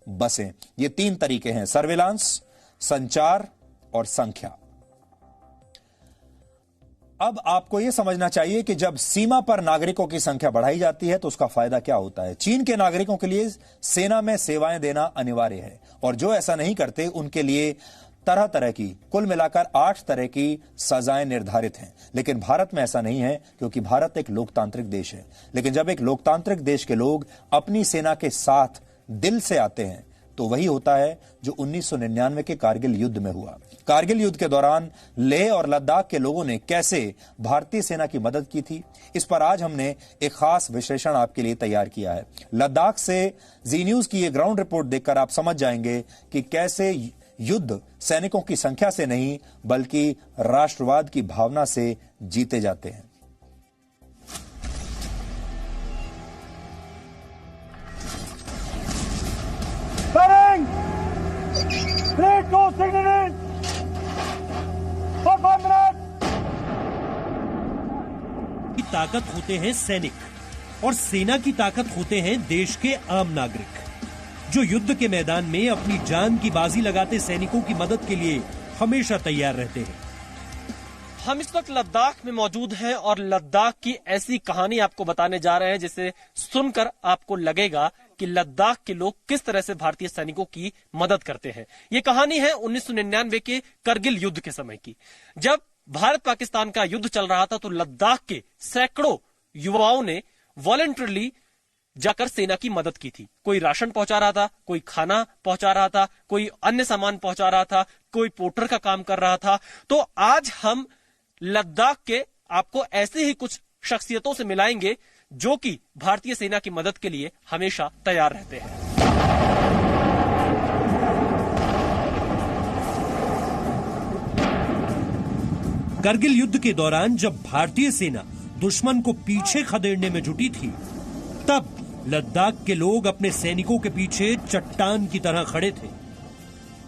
बसें। ये 3 तरीके हैं, सर्विलांस, संचार और संख्या। अब आपको यह समझना चाहिए कि जब सीमा पर नागरिकों की संख्या बढ़ाई जाती है तो उसका फायदा क्या होता है। चीन के नागरिकों के लिए सेना में सेवाएं देना अनिवार्य है और जो ऐसा नहीं करते उनके लिए तरह तरह की, कुल मिलाकर 8 तरह की सजाएं निर्धारित हैं। लेकिन भारत में ऐसा नहीं है क्योंकि भारत एक लोकतांत्रिक देश है। लेकिन जब एक लोकतांत्रिक देश के लोग अपनी सेना के साथ दिल से आते हैं तो वही होता है जो 1999 के कारगिल युद्ध में हुआ। कारगिल युद्ध के दौरान लेह और लद्दाख के लोगों ने कैसे भारतीय सेना की मदद की थी, इस पर आज हमने एक खास विश्लेषण आपके लिए तैयार किया है। लद्दाख से जी न्यूज की यह ग्राउंड रिपोर्ट देखकर आप समझ जाएंगे कि कैसे युद्ध सैनिकों की संख्या से नहीं बल्कि राष्ट्रवाद की भावना से जीते जाते हैं। की ताकत होते हैं सैनिक और सेना की ताकत होते हैं देश के आम नागरिक, जो युद्ध के मैदान में अपनी जान की बाजी लगाते सैनिकों की मदद के लिए हमेशा तैयार रहते हैं। हम इस वक्त लद्दाख में मौजूद हैं और लद्दाख की ऐसी कहानी आपको बताने जा रहे हैं जिसे सुनकर आपको लगेगा कि लद्दाख के लोग किस तरह से भारतीय सैनिकों की मदद करते हैं। ये कहानी है 1999 के करगिल युद्ध के समय की। जब भारत पाकिस्तान का युद्ध चल रहा था तो लद्दाख के सैकड़ों युवाओं ने वॉलंटरली जाकर सेना की मदद की थी। कोई राशन पहुंचा रहा था, कोई खाना पहुंचा रहा था, कोई अन्य सामान पहुंचा रहा था, कोई पोर्टर का काम कर रहा था। तो आज हम लद्दाख के आपको ऐसे ही कुछ शख्सियतों से मिलाएंगे जो कि भारतीय सेना की मदद के लिए हमेशा तैयार रहते हैं। करगिल युद्ध के दौरान जब भारतीय सेना दुश्मन को पीछे खदेड़ने में जुटी थी, तब लद्दाख के लोग अपने सैनिकों के पीछे चट्टान की तरह खड़े थे।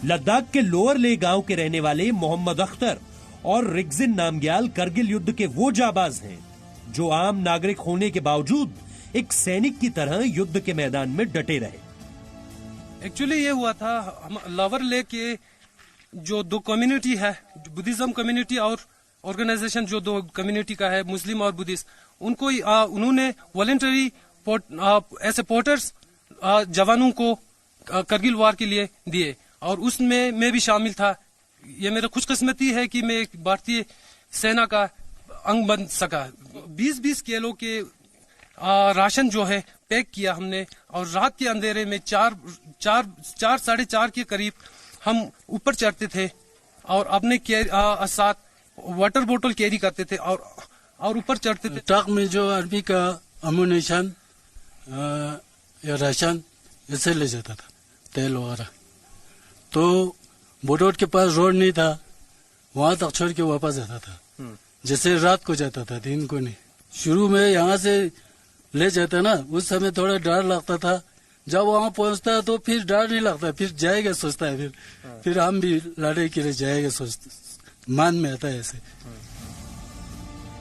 लद्दाख के लोअर ले गांव के रहने वाले मोहम्मद अख्तर और रिगजिन नामग्याल करगिल युद्ध के वो जाबाज हैं जो आम नागरिक होने के बावजूद एक सैनिक की तरह युद्ध के मैदान में डटे रहे। एक्चुअली ये हुआ था, हम लोअर ले के जो 2 कम्युनिटी है, बुद्धिज्म कम्युनिटी और ऑर्गेनाइजेशन जो 2 कम्युनिटी का है, मुस्लिम और बुद्धिस्ट, उनको उन्होंने वॉलंटरी ऐसे पोर्टर्स जवानों को करगिल वार के लिए दिए और उसमें मैं भी शामिल था। ये मेरा खुशकिस्मती है कि मैं एक भारतीय सेना का अंग बन सका। 20-20 किलो के राशन जो है पैक किया हमने और रात के अंधेरे में 4-4:30 के करीब हम ऊपर चढ़ते थे और अपने साथ वाटर बोतल कैरी करते थे और ऊपर चढ़ते थे। ट्रक में जो आर्मी का अम्यूनिशन या राशन ऐसे ले जाता था, तेल वगैरह। तो बोडोट के पास रोड नहीं था, वहां तक छोड़ के वापस जाता था। जैसे रात को जाता था, दिन को नहीं। शुरू में यहाँ से ले जाता ना, उस समय थोड़ा डर लगता था। जब वहाँ पहुँचता है तो फिर डर नहीं लगता, फिर जाएगा सोचता है, फिर हम भी लड़ाई के लिए जाएगा सोचते, मान में आता है ऐसे।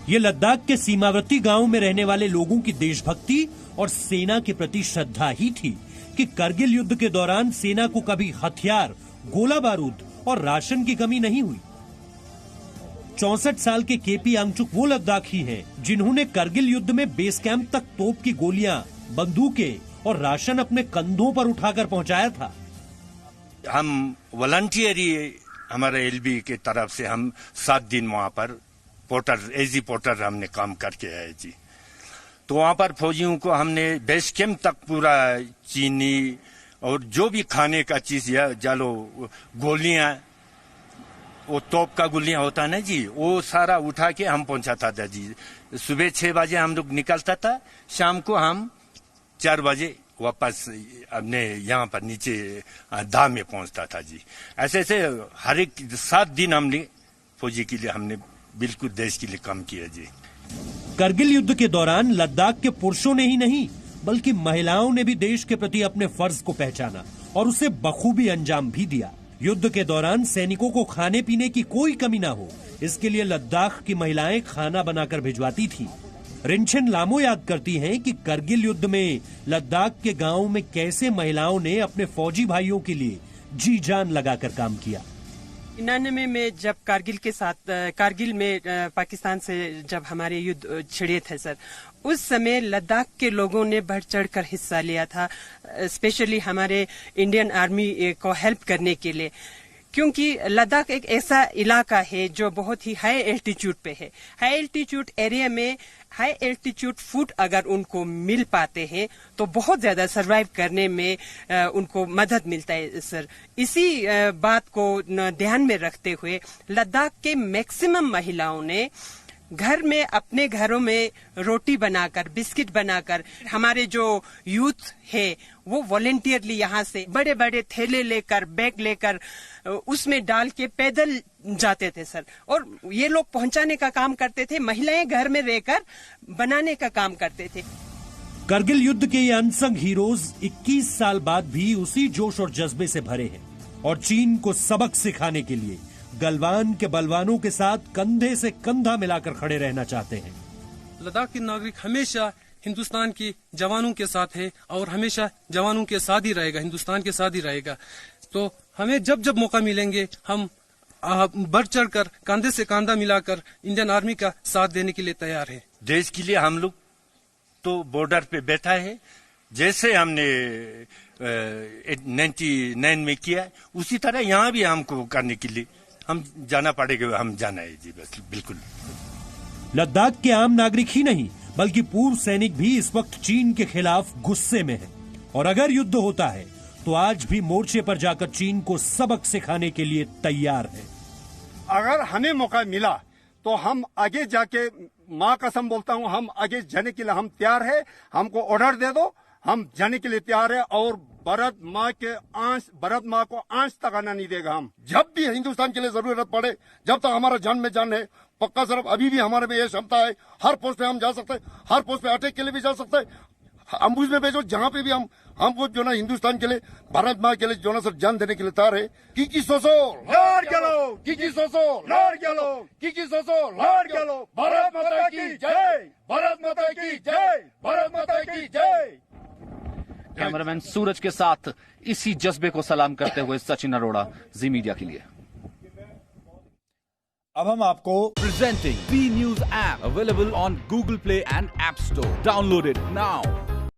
ये लद्दाख के सीमावर्ती गांव में रहने वाले लोगों की देशभक्ति और सेना के प्रति श्रद्धा ही थी कि करगिल युद्ध के दौरान सेना को कभी हथियार, गोला बारूद और राशन की कमी नहीं हुई। 64 साल के केपी आंगचुक वो लद्दाखी हैं जिन्होंने करगिल युद्ध में बेस कैंप तक तोप की गोलियां, बंदूकें और राशन अपने कंधों पर उठाकर पहुंचाया था। हम वॉलंटियरी हमारे एलबी के तरफ से हम 7 दिन वहां पर एजी पोर्टर हमने काम करके आए जी। तो वहां पर फौजियों को हमने बेस कैंप तक पूरा चीनी और जो भी खाने का चीज या जालो गोलियां, वो तोप का गोलियां होता है ना जी, वो सारा उठा के हम पहुंचाता था जी। सुबह 6 बजे हम लोग निकलता था, शाम को हम 4 बजे वापस अपने यहाँ पर नीचे दा में पहुंचता था जी। ऐसे ऐसे हर एक 7 दिन हमने फौजी के लिए हमने बिल्कुल देश के लिए काम किया जी। करगिल युद्ध के दौरान लद्दाख के पुरुषों ने ही नहीं बल्कि महिलाओं ने भी देश के प्रति अपने फर्ज को पहचाना और उसे बखूबी अंजाम भी दिया। युद्ध के दौरान सैनिकों को खाने पीने की कोई कमी ना हो, इसके लिए लद्दाख की महिलाएं खाना बनाकर भिजवाती थी। रिंछन लामो याद करती हैं कि करगिल युद्ध में लद्दाख के गांव में कैसे महिलाओं ने अपने फौजी भाइयों के लिए जी जान लगाकर काम किया। 99 में जब कारगिल में पाकिस्तान से जब हमारे युद्ध छिड़े थे सर, उस समय लद्दाख के लोगों ने बढ़ चढ़कर हिस्सा लिया था, स्पेशली हमारे इंडियन आर्मी को हेल्प करने के लिए, क्योंकि लद्दाख एक ऐसा इलाका है जो बहुत ही हाई एल्टीट्यूड पे है। हाई एल्टीट्यूड एरिया में हाई एल्टीट्यूड फूड अगर उनको मिल पाते हैं तो बहुत ज्यादा सरवाइव करने में उनको मदद मिलता है सर। इसी बात को ध्यान में रखते हुए लद्दाख के मैक्सिमम महिलाओं ने घर में अपने घरों में रोटी बनाकर, बिस्किट बनाकर, हमारे जो यूथ है वो वॉलेंटियरली यहाँ से बड़े बड़े थैले लेकर, बैग लेकर उसमें डाल के पैदल जाते थे सर, और ये लोग पहुंचाने का काम करते थे, महिलाएं घर में रहकर बनाने का काम करते थे। करगिल युद्ध के ये अनसंग हीरोज 21 साल बाद भी उसी जोश और जज्बे से भरे हैं और चीन को सबक सिखाने के लिए गलवान के बलवानों के साथ कंधे से कंधा मिलाकर खड़े रहना चाहते हैं। लद्दाख के नागरिक हमेशा हिंदुस्तान के जवानों के साथ है और हमेशा जवानों के साथ ही रहेगा, हिंदुस्तान के साथ ही रहेगा। तो हमें जब जब मौका मिलेंगे हम बढ़ चढ़कर कंधे से कंधा मिलाकर इंडियन आर्मी का साथ देने के लिए तैयार है। देश के लिए हम लोग तो बॉर्डर पे बैठा है, जैसे हमने 99 में किया है उसी तरह यहाँ भी हमको करने के लिए हम जाना पड़ेगा, हम जाना है जी, बस बिल्कुल। लद्दाख के आम नागरिक ही नहीं बल्कि पूर्व सैनिक भी इस वक्त चीन के खिलाफ गुस्से में हैं और अगर युद्ध होता है तो आज भी मोर्चे पर जाकर चीन को सबक सिखाने के लिए तैयार है। अगर हमें मौका मिला तो हम आगे जाके, माँ कसम बोलता हूँ, हम आगे जाने के लिए हम तैयार है। हमको ऑर्डर दे दो, हम जाने के लिए तैयार है और भारत माँ को आंच तक आना नहीं देगा। हम जब भी हिंदुस्तान के लिए जरूरत पड़े, जब तक हमारा जान में जान है, पक्का सर अभी भी हमारे में ये क्षमता है, हर पोस्ट पे हम जा सकते हैं, हर पोस्ट पे अटैक के लिए भी जा सकते हैं, अम्बुज में भेजो, जहाँ पे भी हमको जो ना हिंदुस्तान के लिए, भारत माँ के लिए जो ना सर जान देने के लिए तैयार है। की सोचो लड़ गलो, की सोचो लड़ गलो, की सोचो लड़ गलो। भारत माता की जय, भारत माता की जय, भारत माता की जय। कैमरामैन सूरज के साथ इसी जज्बे को सलाम करते हुए सचिन अरोड़ा, जी मीडिया के लिए। अब हम आपको presenting B news app available on Google Play and App Store. Download it now.